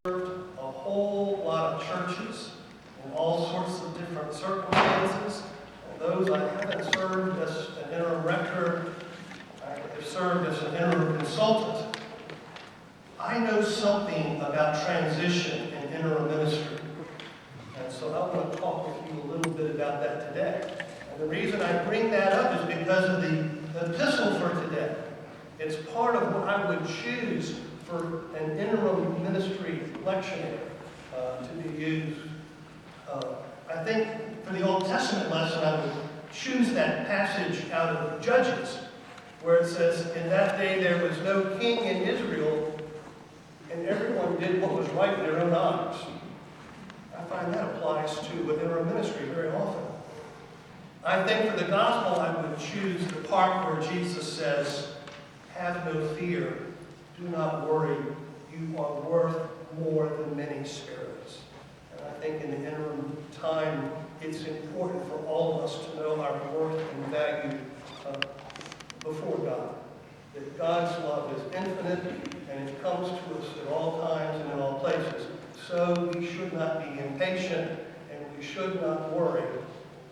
A whole lot of churches in all sorts of different circumstances. And those I haven't served as an interim rector, I have served as an interim consultant. I know something about transition and interim ministry. And so I want to talk with you a little bit about that today. And the reason I bring that up is because of the epistle for today. It's part of what I would choose for an interim ministry lectionary to be used. I think for the Old Testament lesson, I would choose that passage out of Judges, where it says, "In that day there was no king in Israel, and everyone did what was right in their own eyes." I find that applies to interim ministry very often. I think for the gospel, I would choose the part where Jesus says, "Have no fear, do not worry, you are worth more than many sparrows." And I think in the interim time, it's important for all of us to know our worth and value before God. That God's love is infinite, and it comes to us at all times and in all places. So we should not be impatient, and we should not worry,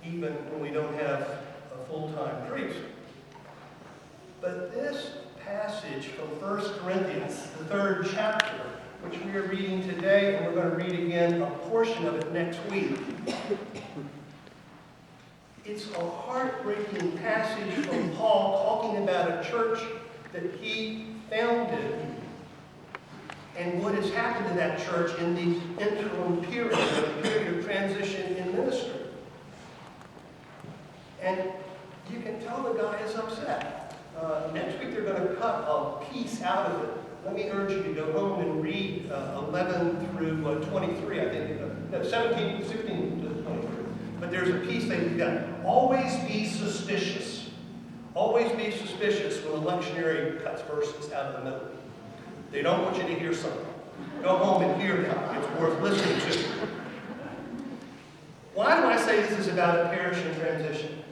even when we don't have a full-time priest. But this passage from 1 Corinthians, the 3rd chapter, which we are reading today, and we're going to read again a portion of it next week. It's a heartbreaking passage from Paul talking about a church that he founded and what has happened to that church in the interim period, the period of transition in ministry. And you can tell the guy is upset. Next week they're going to cut a piece out of it. Let me urge you to go home and read 11 through 23, I think. No, 17, 16 to 23. But there's a piece they've got. Always be suspicious. Always be suspicious when a lectionary cuts verses out of the middle. They don't want you to hear something. Go home and hear that. It's worth listening to. Why do I say this is about a parish in transition?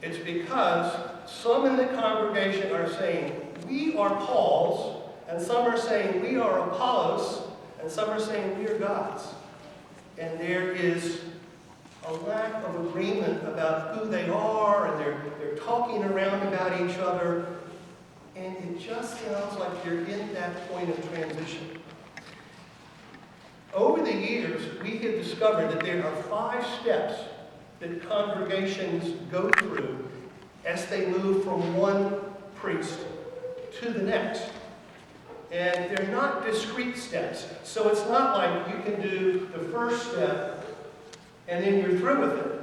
It's because some in the congregation are saying, we are Paul's, and some are saying, we are Apollos, and some are saying, we are God's. And there is a lack of agreement about who they are, and they're talking around about each other, and it just sounds like you're in that point of transition. Over the years, we have discovered that there are 5 steps that congregations go through as they move from one priest to the next. And they're not discrete steps. So it's not like you can do the first step and then you're through with it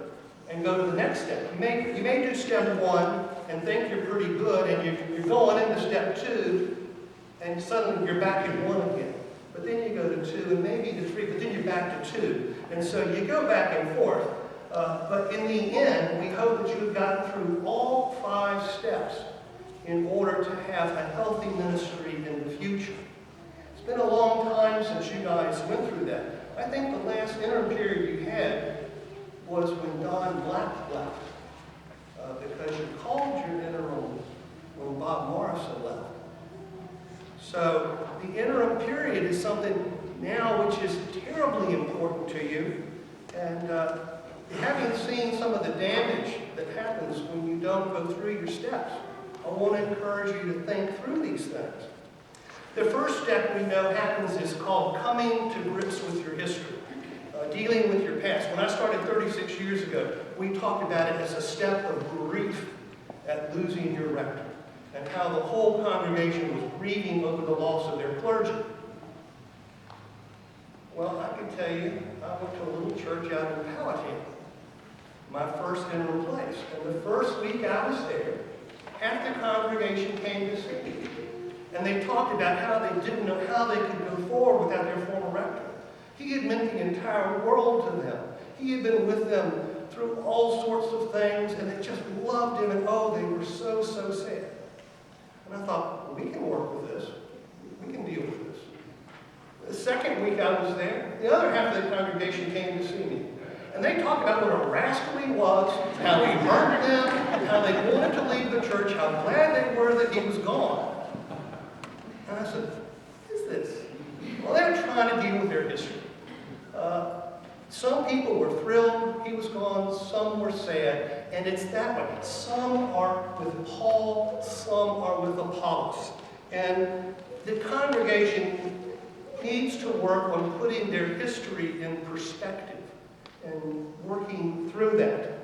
and go to the next step. You may do step 1 and think you're pretty good, and you're going into step 2, and suddenly you're back at 1 again. But then you go to 2 and maybe to 3, but then you're back to 2. And so you go back and forth. But in the end, we hope that you've gotten through all 5 steps in order to have a healthy ministry in the future. It's been a long time since you guys went through that. I think the last interim period you had was when Dunn left. Because you called your interim when Bob Morrison left. So the interim period is something now which is terribly important to you. And having seen some of the damage that happens when you don't go through your steps, I want to encourage you to think through these things. The first step we know happens is called coming to grips with your history, dealing with your past. When I started 36 years ago, we talked about it as a step of grief at losing your rector, and how the whole congregation was grieving over the loss of their clergy. Well, I can tell you, I went to a little church out in Powhatan, my first interim place. And the first week I was there, half the congregation came to see me. And they talked about how they didn't know how they could go forward without their former rector. He had meant the entire world to them. He had been with them through all sorts of things, and they just loved him, and oh, they were so, so sad. And I thought, well, we can work with this. We can deal with this. The second week I was there, the other half of the congregation came to see me. And they talked about what a rascal he was, how he burned them, how they wanted to leave the church, how glad they were that he was gone. And I said, what is this? Well, they're trying to their history. Some people were thrilled he was gone, some were sad, and it's that way. Some are with Paul, some are with Apollos. And the congregation needs to work on putting their history in perspective and working through that.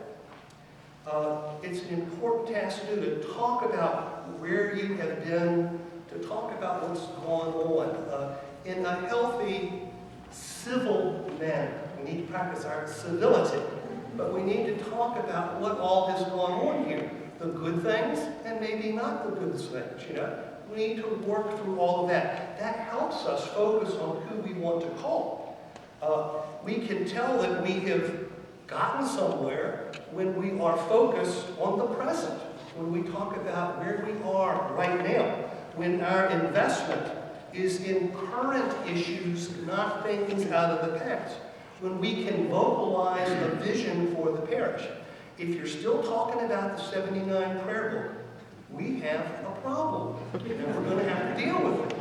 It's an important task to do, to talk about where you have been, to talk about what's gone on in a healthy, civil manner. We need to practice our civility, but we need to talk about what all has gone on here. The good things and maybe not the good things, you know. We need to work through all of that. That helps us focus on who we want to call. We can tell that we have gotten somewhere when we are focused on the present, when we talk about where we are right now, when our investment is in current issues, not things out of the past, when we can vocalize a vision for the parish. If you're still talking about the 79 prayer book, we have a problem, and we're going to have to deal with it.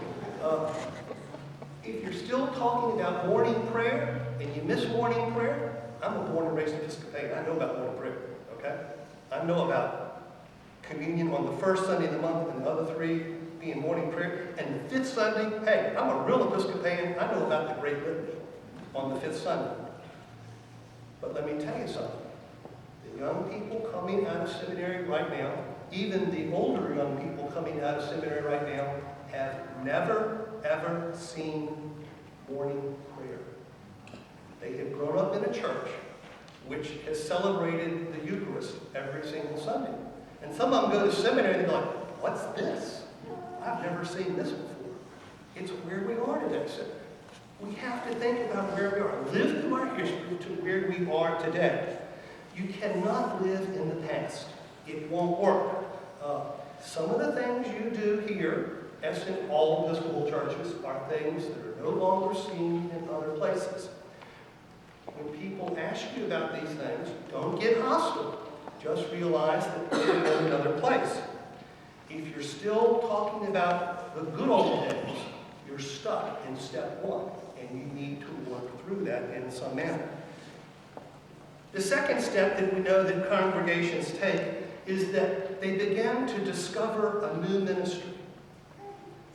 If you're still talking about morning prayer, and you miss morning prayer, I'm a born and raised Episcopalian. I know about morning prayer, okay? I know about communion on the first Sunday of the month and the other three being morning prayer. And the fifth Sunday, hey, I'm a real Episcopalian. I know about the Great Litany on the fifth Sunday. But let me tell you something. The young people coming out of seminary right now, even the older young people coming out of seminary right now, have never, ever seen morning prayer. They have grown up in a church which has celebrated the Eucharist every single Sunday. And some of them go to seminary and they're like, what's this? I've never seen this before. It's where we are today. So we have to think about where we are. Live through our history to where we are today. You cannot live in the past. It won't work. Some of the things you do here, as in all Episcopal churches, are things that are no longer seen in other places. When people ask you about these things, don't get hostile. Just realize that they're in another place. If you're still talking about the good old days, you're stuck in step one, and you need to work through that in some manner. The second step that we know that congregations take is that they begin to discover a new ministry,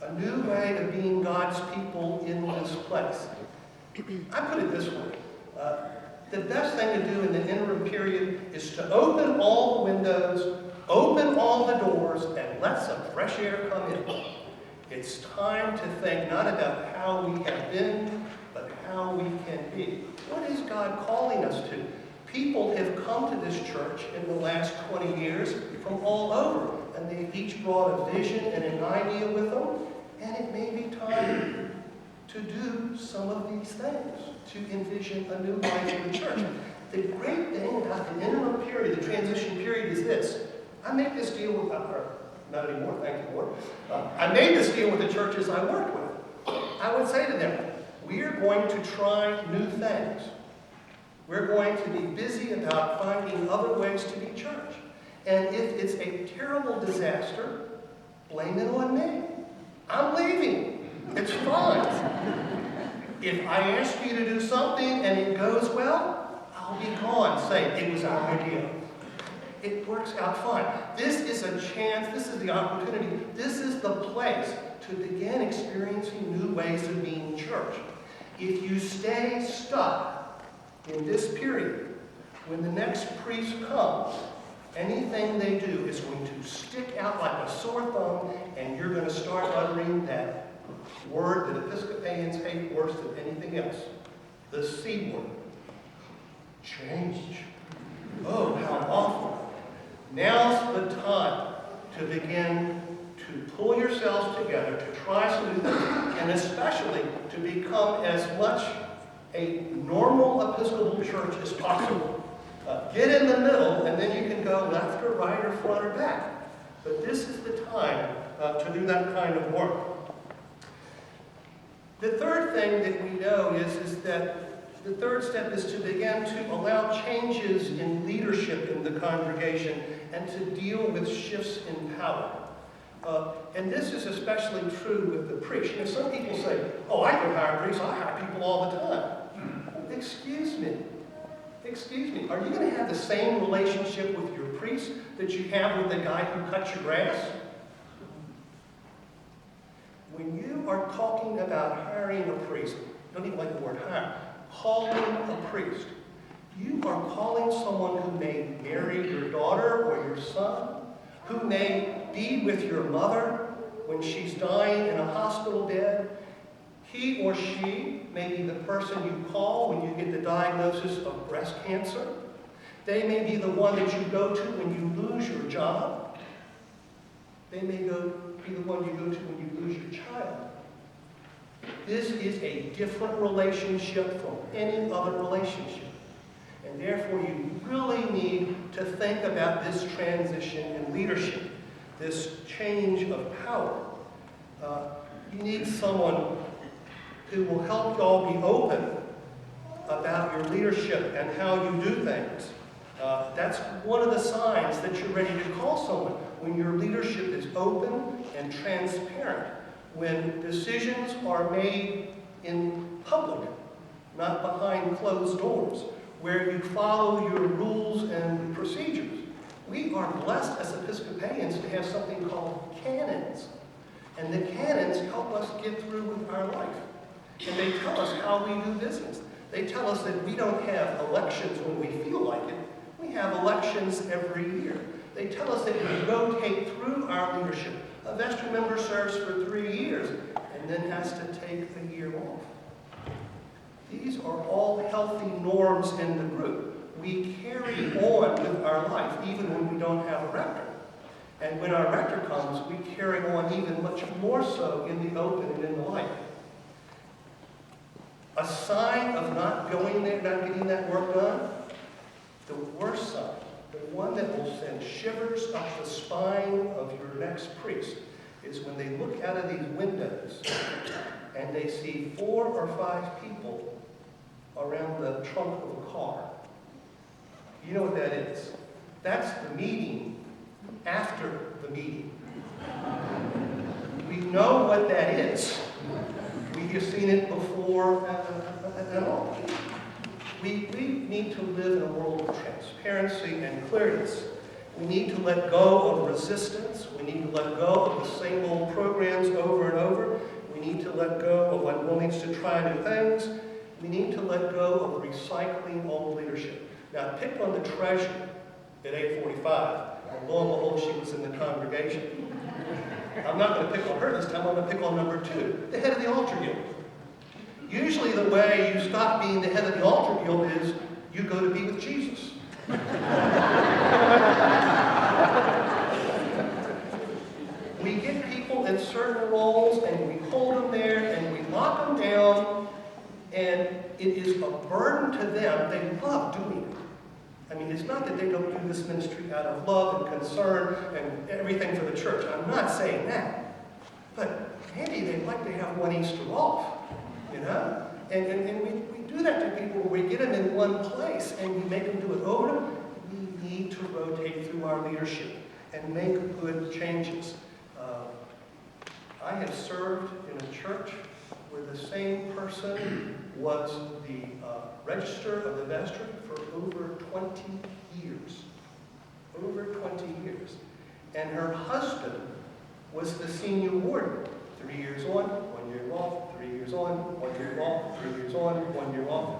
a new way of being God's people in this place. I put it this way. The best thing to do in the interim period is to open all the windows, open all the doors, and let some fresh air come in. It's time to think not about how we have been, but how we can be. What is God calling us to? People have come to this church in the last 20 years from all over, and they've each brought a vision and an idea with them, and it may be time to do some of these things, to envision a new life in the church. The great thing about the interim period, the transition period, is this. I make this deal with, not anymore, thank you, Lord. I made this deal with the churches I worked with. I would say to them, we are going to try new things. We're going to be busy about finding other ways to be church. And if it's a terrible disaster, blame it on me. I'm leaving. It's fine. If I ask you to do something and it goes well, I'll be gone. Say, it was our idea. It works out fine. This is a chance, this is the opportunity, this is the place to begin experiencing new ways of being church. If you stay stuck in this period, when the next priest comes, anything they do is going to stick out like a sore thumb, and you're going to start uttering that word that Episcopalians hate worse than anything else. The C word. Change. Oh, how awful. Now's the time to begin to pull yourselves together, to try some new things, and especially to become as much a normal Episcopal church as possible. Get in the middle, and then you can go left or right or front or back. But this is the time to do that kind of work. The third thing that we know is that the third step is to begin to allow changes in leadership in the congregation and to deal with shifts in power. And this is especially true with the priest. You know, some people say, oh, I can hire priests. I hire people all the time. Excuse me. Excuse me. Are you going to have the same relationship with your priest that you have with the guy who cuts your grass? When you are talking about hiring a priest, don't even like the word hire, calling a priest, you are calling someone who may marry your daughter or your son, who may be with your mother when she's dying in a hospital bed. He or she may be the person you call when you get the diagnosis of breast cancer. They may be the one that you go to when you lose your job. They may be the one you go to when you lose your child. This is a different relationship from any other relationship. And therefore, you really need to think about this transition in leadership, this change of power. You need someone who will help y'all be open about your leadership and how you do things. That's one of the signs that you're ready to call someone, when your leadership is open and transparent, when decisions are made in public, not behind closed doors, where you follow your rules and procedures. We are blessed as Episcopalians to have something called canons. And the canons help us get through with our life. And they tell us how we do business. They tell us that we don't have elections when we feel like it. We have elections every year. They tell us that we rotate through our leadership. A vestry member serves for 3 years and then has to take a year off. These are all healthy norms in the group. We carry on with our life even when we don't have a rector. And when our rector comes, we carry on even much more so in the open and in the light. A sign of not going there, not getting that work done, the worst sign, the one that will send shivers up the spine of your next priest, is when they look out of these windows and they see 4 or 5 people around the trunk of a car. You know what that is? That's the meeting after the meeting. We know what that is. We have seen it before and all. We need to live in a world of transparency and clearness. We need to let go of resistance. We need to let go of the same old programs over and over. We need to let go of unwillingness to try new things. We need to let go of recycling old leadership. Now, I picked on the treasurer at 8:45, and lo and behold, she was in the congregation. I'm not going to pick on her this time. I'm going to pick on number 2, the head of the altar guild. Usually the way you stop being the head of the altar guild is you go to be with Jesus. We get people in certain roles and we hold them there and we lock them down, and it is a burden to them. They love doing it. I mean, it's not that they don't do this ministry out of love and concern and everything for the church. I'm not saying that. But maybe they'd like to have one Easter off, you know? And we do that to people where we get them in one place and we make them do it over. We need to rotate through our leadership and make good changes. I have served in a church where the same person was the register of the vestry for over 20 years. Over 20 years. And her husband was the senior warden. 3 years on, 1 year off, 3 years on, 1 year off, 3 years on, 1 year off.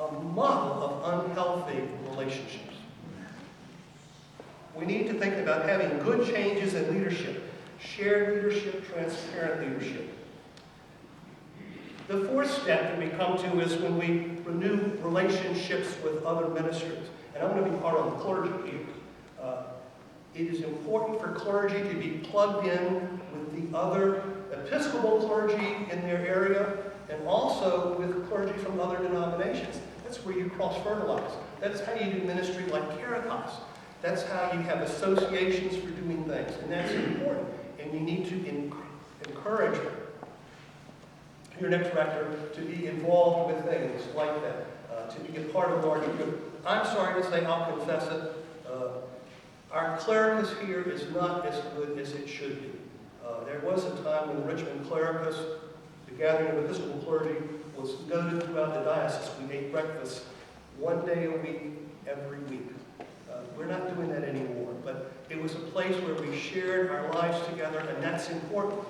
A model of unhealthy relationships. We need to think about having good changes in leadership. Shared leadership, transparent leadership. The 4th step that we come to is when we renew relationships with other ministries. And I'm going to be part of the clergy here. It is important for clergy to be plugged in with the other Episcopal clergy in their area and also with clergy from other denominations. That's where you cross-fertilize. That's how you do ministry like Caritas. That's how you have associations for doing things. And that's important. And you need to encourage your next rector to be involved with things like that, to be a part of a larger group. I'm sorry to say, I'll confess it, Our clericus here is not as good as it should be. There was a time when the Richmond clericus, the gathering of Episcopal clergy, was noted throughout the diocese. We ate breakfast one day a week, every week. We're not doing that anymore, but it was a place where we shared our lives together, and that's important.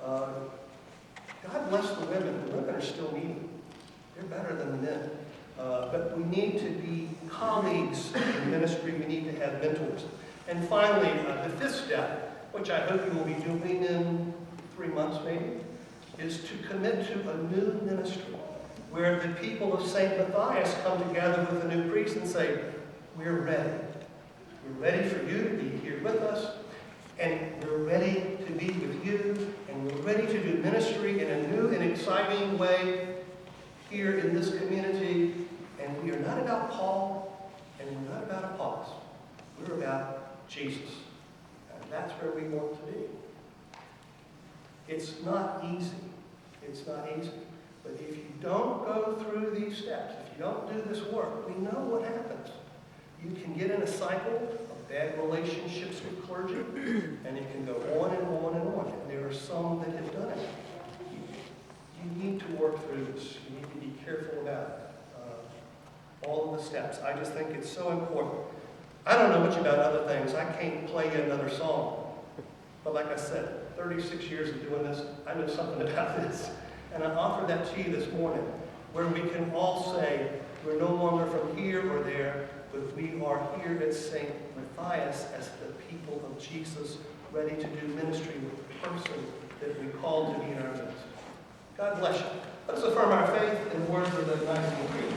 God bless the women. The women are still needed. They're better than the men. But we need to be colleagues in ministry. We need to have mentors. And finally, the fifth step, which I hope you will be doing in 3 months maybe, is to commit to a new ministry where the people of St. Matthias come together with the new priest and say, we're ready. We're ready for you to be here with us, and we're ready to be with you, and we're ready to do ministry in a new and exciting way here in this community. And we are not about Paul, and we're not about Apollos. We're about Jesus. And that's where we want to be. It's not easy. It's not easy. But if you don't go through these steps, if you don't do this work, we know what happens. You can get in a cycle of bad relationships with clergy, and it can go on and on and on. And there are some that have done it. You need to work through this. You need to be careful about all of the steps. I just think it's so important. I don't know much about other things. I can't play you another song. But like I said, 36 years of doing this, I know something about this. And I offer that to you this morning, where we can all say, we're no longer from here or there, but we are here at St. Matthias as the people of Jesus, ready to do ministry with the person that we call to be in our midst. God bless you. Let us affirm our faith in the words of the Nicene Creed.